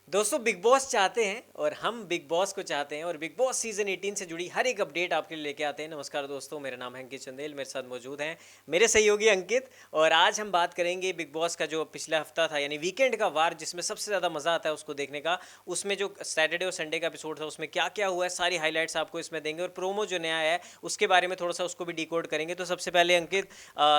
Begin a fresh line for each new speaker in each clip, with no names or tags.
दोस्तों big boss चाहते हैं और हम बिग बॉस को चाहते हैं और बिग बॉस सीजन 18 से जुड़ी हर एक अपडेट आपके लिए लेके आते हैं। नमस्कार दोस्तों, मेरा नाम है अंकित चंदेल, मेरे साथ मौजूद हैं मेरे सहयोगी अंकित। और आज हम बात करेंगे बिग बॉस का जो पिछला हफ्ता था, यानी वीकेंड का वार, जिसमें सबसे ज़्यादा मज़ा आता है उसको देखने का। उसमें जो सैटरडे और संडे का एपिसोड था उसमें क्या क्या हुआ है, सारी हाईलाइट्स आपको इसमें देंगे और प्रोमो जो नया है उसके बारे में थोड़ा सा उसको भी डिकोड करेंगे। तो सबसे पहले अंकित,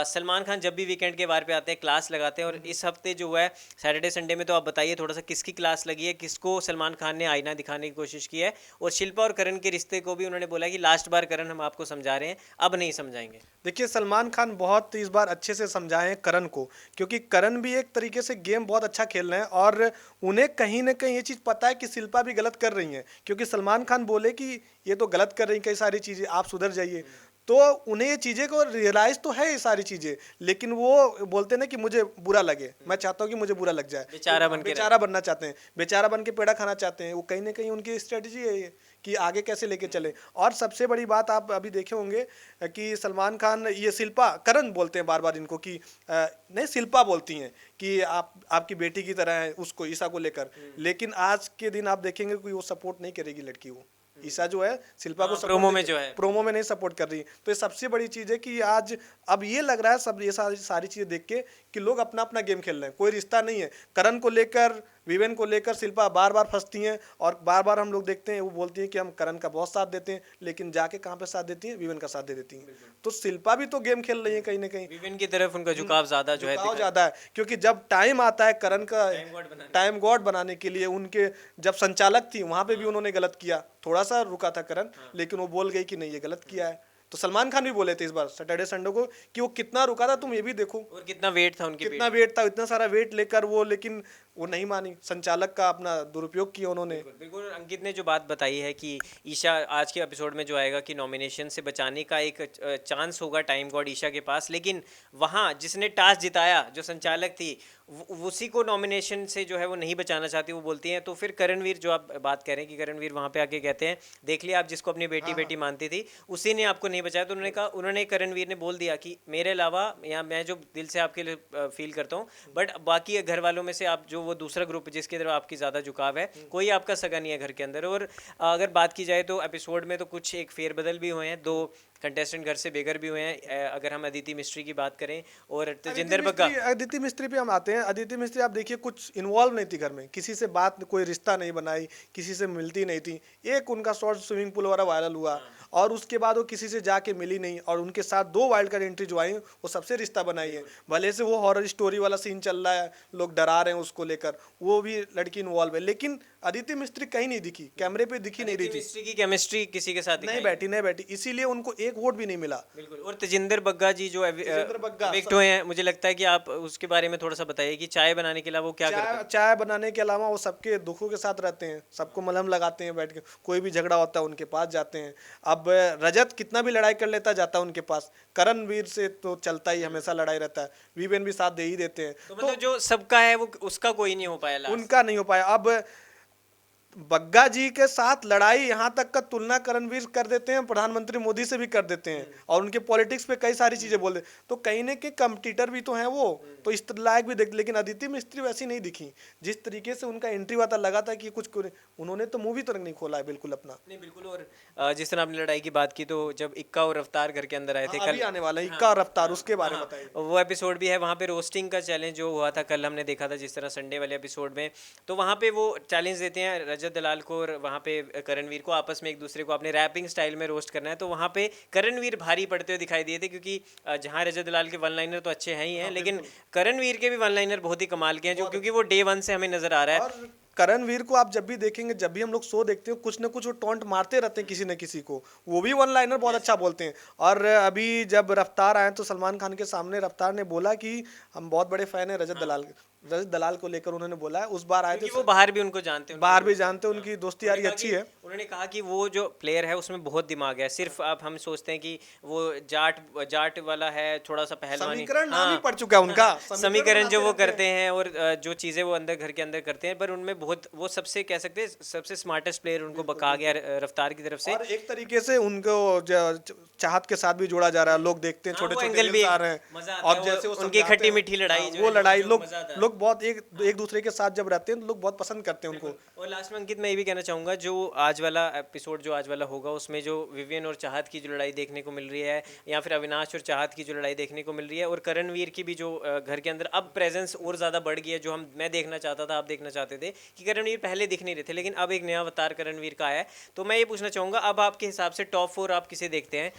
सलमान खान जब भी वीकेंड के वार पे आते हैं क्लास लगाते हैं, और इस हफ्ते जो हुआ है सैटरडे संडे में, तो आप बताइए थोड़ा सा किसकी क्लास लगी है, किसको सलमान खान ने आईना दिखाने की कोशिश की है। और शिल्पा और करण के रिश्ते को भी उन्होंने बोला कि लास्ट बार करण हम आपको समझा रहे हैं, अब नहीं समझाएंगे।
देखिए, सलमान खान बहुत इस बार अच्छे से समझाए हैं करण को, क्योंकि करण भी एक तरीके से गेम बहुत अच्छा खेल रहे हैं और उन्हें कहीं ना कहीं ये चीज़ पता है कि शिल्पा भी गलत कर रही हैं, क्योंकि सलमान खान बोले कि ये तो गलत कर रही हैं कई सारी चीज़ें, आप सुधर जाइए। तो उन्हें ये चीज़ें को रियलाइज़ तो है ये सारी चीज़ें, लेकिन वो बोलते हैं ना कि मुझे बुरा लगे, मैं चाहता हूँ कि मुझे बुरा लग जाए।
बेचारा बन के
बेचारा बनना चाहते हैं, बेचारा बन के पेड़ा खाना चाहते हैं। वो कहीं ना कहीं उनकी स्ट्रेटजी है ये कि आगे कैसे लेके चले। और सबसे बड़ी बात आप अभी देखे होंगे कि सलमान खान, ये शिल्पा, करण बोलते हैं बार बार इनको कि नहीं, शिल्पा बोलती हैं कि आप आपकी बेटी की तरह है उसको, ईशा को लेकर। लेकिन आज के दिन आप देखेंगे कि वो सपोर्ट नहीं करेगी लड़की। वो ईशा जो है शिल्पा को
प्रोमो में जो है
प्रोमो में नहीं सपोर्ट कर रही। तो ये सबसे बड़ी चीज़ है कि आज अब ये लग रहा है सब ये सारी चीज़ें देख के कि लोग अपना अपना गेम खेल रहे हैं, कोई रिश्ता नहीं है। करण को लेकर, विवेन को लेकर शिल्पा बार बार फंसती हैं और बार बार हम लोग देखते हैं वो बोलती हैं कि हम करण का बहुत साथ देते हैं, लेकिन जाके कहाँ पे साथ देती हैं, विवेन का साथ दे देती हैं। तो शिल्पा भी तो गेम खेल रही है कहीं ना कहीं,
विवेन की तरफ उनका झुकाव ज़्यादा जो है
झुकाव ज़्यादा है। क्योंकि जब टाइम आता है करण का टाइम गॉड बनाने के लिए, उनके जब संचालक थी वहां पे भी उन्होंने गलत किया, थोड़ा सा रुका था करण, लेकिन वो बोल गई कि नहीं ये गलत किया है। तो सलमान खान भी बोले थे इस बार सैटरडे संडे को कि वो कितना रुका था, तुम ये भी देखो
और कितना वेट था उनके
कितना वेट था, इतना सारा वेट लेकर वो, लेकिन वो नहीं मानी, संचालक का अपना दुरुपयोग किया उन्होंने।
बिल्कुल अंकित ने जो बात बताई है कि ईशा आज के एपिसोड में जो आएगा कि नॉमिनेशन से बचाने का एक चांस होगा टाइम गॉड ईशा के पास, लेकिन वहाँ जिसने टास्क जिताया, जो संचालक थी, उसी को नॉमिनेशन से जो है वो नहीं बचाना चाहती, वो बोलती हैं। तो फिर करणवीर, जो आप बात कह रहे हैं कि करणवीर वहाँ पे आके कहते हैं, देख लिया आप जिसको अपनी बेटी बेटी मानती थी उसी ने आपको नहीं बचाया। तो उन्होंने कहा, उन्होंने करणवीर ने बोल दिया कि मेरे अलावा, या मैं जो दिल से आपके लिए फील करता हूँ, बट बाकी घर वालों में से आप जो वो दूसरा ग्रुप जिसकी तरफ आपकी ज़्यादा झुकाव है, कोई आपका सगा नहीं है घर के अंदर। और अगर बात की जाए तो एपिसोड में तो कुछ एक फेरबदल भी हुए हैं, 2 कंटेस्टेंट घर से बेघर भी हुए हैं। अगर हम अदिति मिस्ट्री की बात करें और तेजिंदर बग्गा,
अदिति मिस्त्री पे हम आते हैं। अदिति मिस्त्री आप देखिए कुछ इन्वॉल्व नहीं थी घर में, किसी से बात, कोई रिश्ता नहीं बनाई, किसी से मिलती नहीं थी। एक उनका शॉर्ट स्विमिंग पूल वाला वायरल हुआ और उसके बाद वो किसी से जाके मिली नहीं, और उनके साथ 2 वाइल्ड कार्ड एंट्री जो आई वो सबसे रिश्ता बनाई है। भले से वो हॉरर स्टोरी वाला सीन चल रहा है, लोग डरा रहे हैं उसको लेकर, वो भी लड़की इन्वॉल्व है, लेकिन अदिति मिस्त्री कहीं नहीं दिखी, कैमरे पे दिखी नहीं रही थी।
मिस्ट्री की केमिस्ट्री किसी के साथ
नहीं बैठी, इसीलिए उनको एक वोट भी नहीं मिला।
बिल्कुल। और तेजिंदर बग्गा जी जो विक्ट हुए हैं, मुझे लगता है कि आप उसके बारे में थोड़ा सा बताइए कि चाय बनाने के अलावा वो क्या करते हैं।
चाय बनाने के अलावा वो सबके दुखों के साथ रहते हैं, सबको मलहम लगाते हैं बैठ के, कोई भी झगड़ा होता है उनके पास जाते हैं। अब रजत कितना भी लड़ाई कर लेता जाता है उनके पास, करणवीर से तो चलता ही, हमेशा लड़ाई रहता है, वीवेन भी साथ दे ही देते हैं।
तो मतलब जो सबका है वो उसका कोई नहीं हो पाया,
उनका नहीं हो पाया। अब बग्गा जी के साथ लड़ाई यहाँ तक का तुलना करणवीर कर देते हैं प्रधानमंत्री मोदी से भी कर देते हैं, और उनके पॉलिटिक्स पे कई सारी चीजें बोल देते, तो कहीं ना कहीं कंपटीटर भी तो हैं वो, तो इस लायक भी देख। लेकिन अदिति मिस्त्री वैसी नहीं दिखी, जिस तरीके से उनका एंट्री हुआ था लगा था कि कुछ उन्होंने तो मूवी तो नहीं खोला है बिल्कुल अपना।
नहीं बिल्कुल। और जिस तरह आपने लड़ाई की बात की, तो जब इक्का और रफ्तार घर के अंदर आए थे,
कल आने वाला इक्का और रफ्तार, उसके बारे में बताइए।
वो एपिसोड भी है, वहाँ पे रोस्टिंग का चैलेंज जो हुआ था कल हमने देखा था, जिस तरह संडे वाले एपिसोड में, तो वहाँ पे वो चैलेंज देते हैं रजत दलाल को और वहाँ पे करणवीर को, आपस में एक दूसरे को अपने रैपिंग स्टाइल में रोस्ट करना है। तो वहाँ पे करणवीर भारी पड़ते हुए दिखाई दिए थे, क्योंकि जहाँ रजत दलाल के वन लाइनर तो अच्छे हैं ही हैं, लेकिन करणवीर के भी वन लाइनर बहुत ही कमाल के हैं, जो क्योंकि वो डे 1 से हमें नजर आ रहा है।
और करणवीर को आप जब भी देखेंगे, जब भी हम लोग शो देखते हैं, कुछ ना कुछ वो टॉन्ट मारते रहते हैं किसी न किसी को, वो भी वन लाइनर बहुत अच्छा बोलते हैं। और अभी जब रफ्तार आए तो सलमान खान के सामने रफ्तार ने बोला कि हम बहुत बड़े फैन हैं रजत दलाल को लेकर उन्होंने बोला है। उस बार आए थे,
वो बाहर भी उनको जानते हैं,
बाहर भी जानते हैं, उनकी दोस्ती यारी अच्छी है।
उन्होंने कहा कि वो जो प्लेयर है उसमें बहुत दिमाग है, सिर्फ आप हम सोचते हैं कि वो जाट वाला है, थोड़ा सा पहलवानी,
समीकरण नाम ही पड़ चुका है उनका,
समीकरण जो वो करते हैं और जो चीज़ें वो अंदर घर के अंदर करते हैं, पर उनमें बहुत, वो सबसे कह सकते हैं सबसे स्मार्टेस्ट प्लेयर उनको कहा गया रफ्तार की तरफ से।
और एक तरीके से उनको चाहत के साथ भी जोड़ा जा रहा है, लोग देखते हैं छोटे छोटे
एंगल भी
आ रहे हैं, और जैसे वो
उनकी खट्टी मीठी लड़ाई,
वो लड़ाई लोग लोग बहुत एक दूसरे के साथ जब रहते हैं तो लोग बहुत पसंद करते हैं उनको।
और लास्ट में अंकित मैं ये भी कहना चाहूँगा, जो आज वाला एपिसोड जो आज वाला होगा उसमें जो विवियन और चाहत की जो लड़ाई देखने को मिल रही है, या फिर अविनाश और चाहत की जो लड़ाई देखने को मिल रही है, और करणवीर की भी जो घर के अंदर अब प्रेजेंस और ज़्यादा बढ़ गई है, जो मैं देखना चाहता था, आप देखना चाहते थे कि करणवीर पहले दिख नहीं रहे थे, लेकिन अब एक नया अवतार करणवीर का आया है। तो मैं ये पूछना चाहूँगा, अब आपके हिसाब से टॉप 4 आप किसे देखते हैं?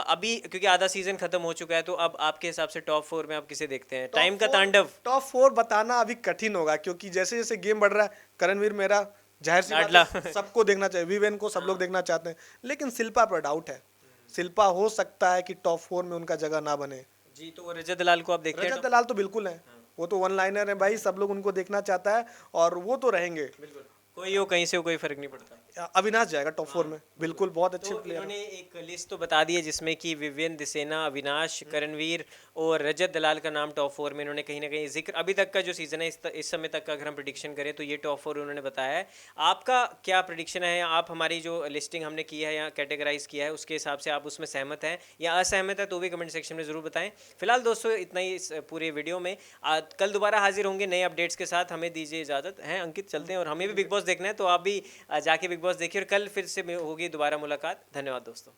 अभी क्योंकि आधा सीजन खत्म हो चुका है, तो अब आपके हिसाब से टॉप 4 में आप किसे देखते हैं? टाइम का तांडव?
टॉप 4 बताना अभी कठिन होगा, क्योंकि जैसे जैसे गेम बढ़ रहा है, करणवीर मेरा जाहिर सी बात
लाडला।
है, सबको देखना चाहिए, विवेन को सब लोग देखना चाहते हैं, लेकिन शिल्पा पर डाउट है। शिल्पा हो सकता है कि टॉप 4 में उनका जगह ना बने।
जी, तो रजत दलाल को आप देखते हैं?
रजत दलाल तो बिल्कुल है, वो तो वन लाइनर है भाई, सब लोग उनको देखना चाहता है और वो तो रहेंगे।
बिल्कुल, कोई हो कहीं से हो, कोई फर्क नहीं पड़ता।
अविनाश जाएगा टॉप 4 में, बिल्कुल, बहुत अच्छे
तो
प्लेयर।
इन्होंने एक लिस्ट तो बता दी है जिसमें कि विवियन दिसेना, अविनाश, करणवीर और रजत दलाल का नाम टॉप 4 में इन्होंने कहीं ना कहीं जिक्र, अभी तक का जो सीजन है इस समय तक का अगर हम प्रिडिक्शन करें तो ये टॉप 4 उन्होंने बताया है। आपका क्या प्रिडिक्शन है? आप हमारी जो लिस्टिंग हमने की है या कैटेगराइज किया है उसके हिसाब से आप उसमें सहमत हैं या असहमत है, तो भी कमेंट सेक्शन में ज़रूर बताएं। फिलहाल दोस्तों इतना ही इस पूरे वीडियो में। कल दोबारा हाजिर होंगे नए अपडेट्स के साथ। हमें दीजिए इजाज़त है अंकित, चलते हैं, और हमें भी बिग बॉस देखना है, तो आप भी जाके बिग बॉस देखिए, और कल फिर से होगी दोबारा मुलाकात। धन्यवाद दोस्तों।